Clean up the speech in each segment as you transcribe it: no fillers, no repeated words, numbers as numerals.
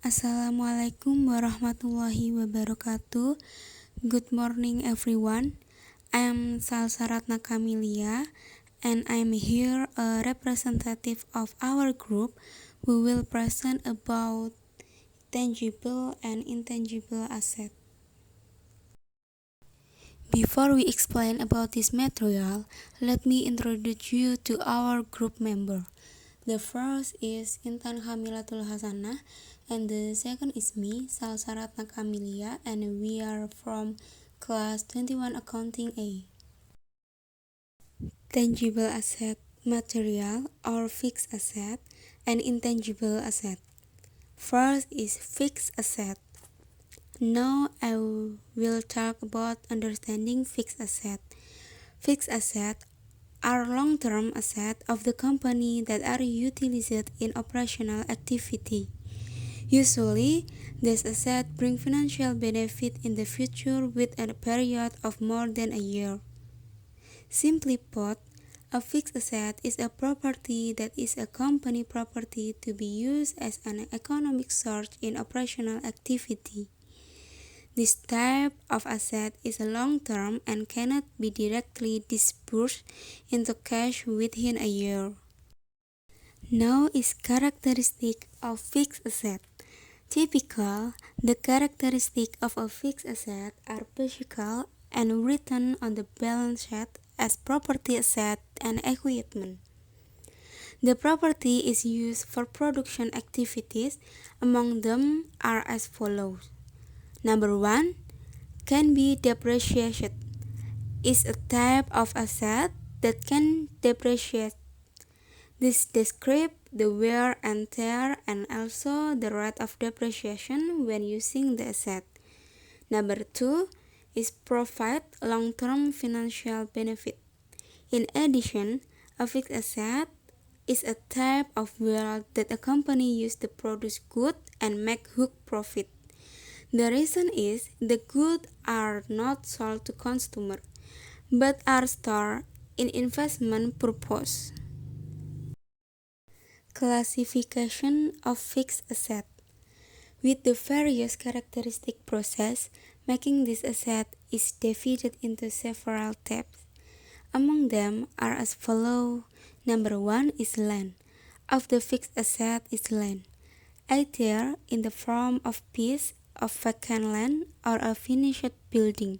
Assalamualaikum warahmatullahi wabarakatuh. Good morning everyone. I'm Salsaratna Kamilia and I'm here a representative of our group who will present about tangible and intangible asset. Before we explain about this material, let me introduce you to our group member. The first is Intan Hamilatul Hasanah, and the second is me, Salsaratna Kamilia, and we are from class 21 Accounting A. Tangible asset, material or fixed asset, and intangible asset. First is fixed asset. Now I will talk about understanding fixed asset. Fixed asset are long-term assets of the company that are utilized in operational activity. Usually, these assets bring financial benefit in the future with a period of more than a year. Simply put, a fixed asset is a property that is a company property to be used as an economic source in operational activity. This type of asset is long-term and cannot be directly disbursed into cash within a year. Now is characteristic of fixed asset. Typical, the characteristic of a fixed asset are physical and written on the balance sheet as property asset and equipment. The property is used for production activities. Among them are as follows. Number 1, can be depreciated. Is a type of asset that can depreciate. This describes the wear and tear and also the rate of depreciation when using the asset. Number 2 is provide long-term financial benefit. In addition, a fixed asset is a type of wealth that a company uses to produce goods and make hook profit. The reason is the goods are not sold to consumers, but are stored in investment purpose. Classification of fixed asset. With the various characteristic process, making this asset is divided into several types. Among them are as follows. Number 1 is land. Of the fixed asset is land, either in the form of piece of vacant land or a finished building.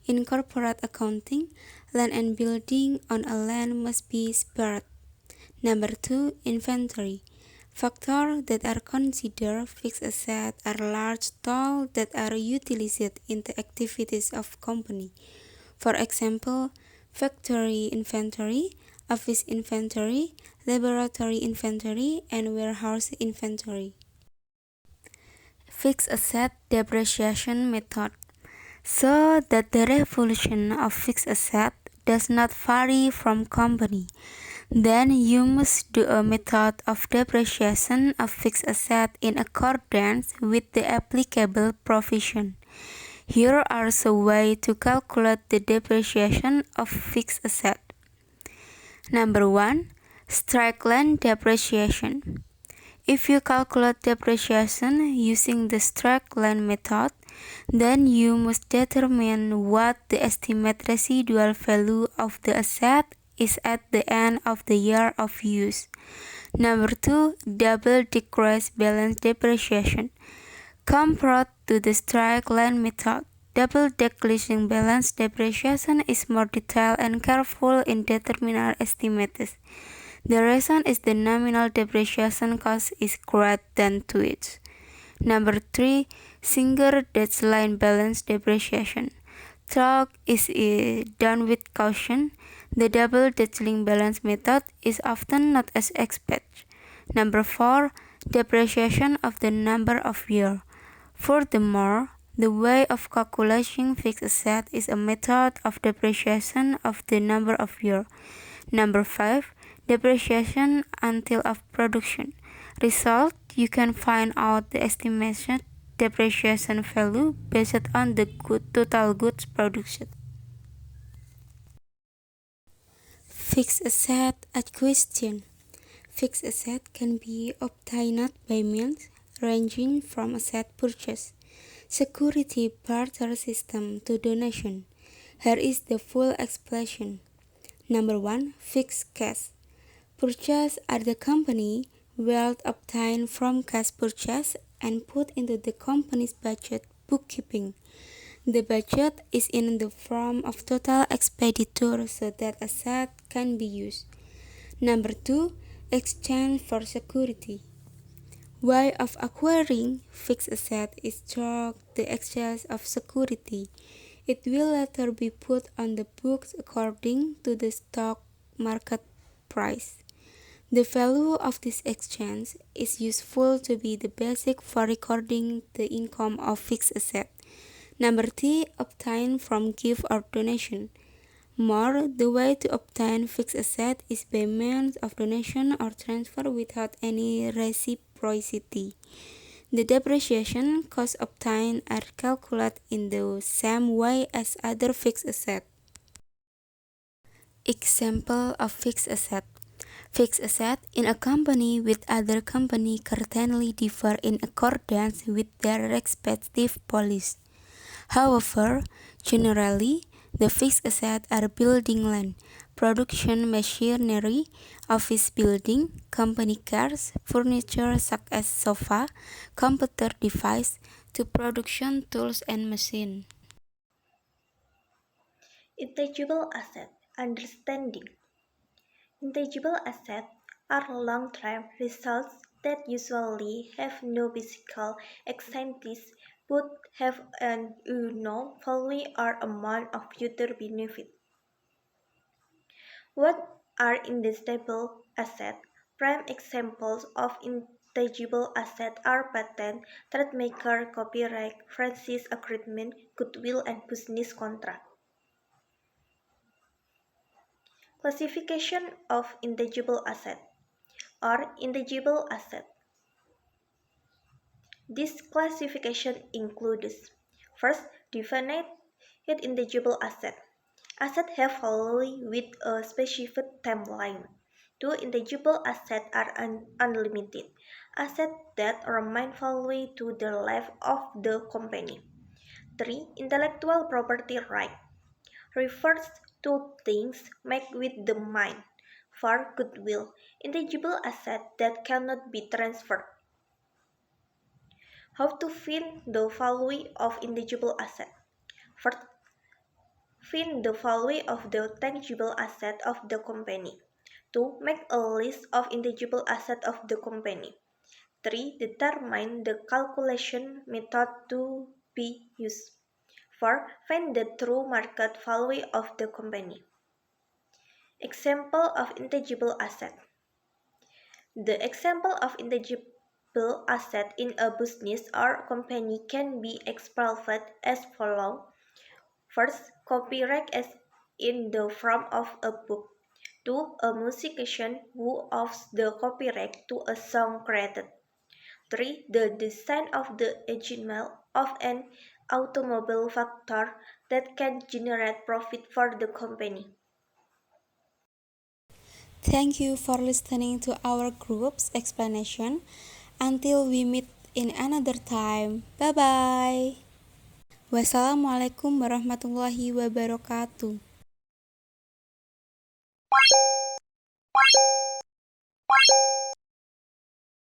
In corporate accounting, land and building on a land must be spared. Number 2, inventory. Factors that are considered fixed assets are large tools that are utilized in the activities of company. For example, factory inventory, office inventory, laboratory inventory, and warehouse inventory. Fixed asset depreciation method. So that the evolution of fixed asset does not vary from company, then you must do a method of depreciation of fixed asset in accordance with the applicable provision. Here are some ways to calculate the depreciation of fixed asset. Number 1, straight-line depreciation. If you calculate depreciation using the straight-line method, then you must determine what the estimated residual value of the asset is at the end of the year of use. Number 2, double decrease balance depreciation. Compared to the straight-line method, double decreasing balance depreciation is more detailed and careful in determining estimates. The reason is the nominal depreciation cost is greater than 2x. Number 3, single line balance depreciation. Though is done with caution, the double line balance method is often not as expected. Number 4, depreciation of the number of years. Furthermore, the way of calculating fixed asset is a method of depreciation of the number of years. Number 5, depreciation until of production. Result, you can find out the estimated depreciation value based on the total goods production. Fixed asset acquisition. Fixed asset can be obtained by means ranging from asset purchase, security barter system to donation. Here is the full explanation. Number 1. Fixed cash. Purchase at the company, wealth obtained from cash purchase and put into the company's budget bookkeeping. The budget is in the form of total expenditure so that asset can be used. Number 2. Exchange for security. Way of acquiring fixed asset is through the exchange of security. It will later be put on the books according to the stock market price. The value of this exchange is useful to be the basic for recording the income of fixed asset. Number 3. Obtain from gift or donation. More, the way to obtain fixed asset is by means of donation or transfer without any reciprocity. The depreciation costs obtained are calculated in the same way as other fixed assets. Example of fixed asset. Fixed asset in a company with other company certainly differ in accordance with their respective policies. However, generally, the fixed assets are building land, production machinery, office building, company cars, furniture such as sofa, computer device, to production tools and machines. Intangible asset understanding. Intangible assets are long-term results that usually have no physical existence but have an unknown value or amount of future benefit. What are intangible assets? Prime examples of intangible assets are patent, trademark, copyright, franchise agreement, goodwill, and business contract. Classification of intangible asset or intangible asset. This classification includes: first, definite intangible asset. Assets have value with a specific timeline. 2. Intangible assets are unlimited. Assets that remain value to the life of the company. 3. Intellectual property right refers to things made with the mind. 4. Goodwill, intangible asset that cannot be transferred. How to find the value of intangible asset? First, find the value of the tangible asset of the company. 2. Make a list of intangible assets of the company. 3. Determine the calculation method to be used. 4. Find the true market value of the company. Example of intangible asset. The example of intangible asset in a business or company can be explained as follows. First, copyright as in the form of a book. 2. A musician who owns the copyright to a song created. 3. The design of the engine of an automobile factory that can generate profit for the company. Thank you for listening to our group's explanation. Until we meet in another time. Bye bye. Wassalamualaikum warahmatullahi wabarakatuh.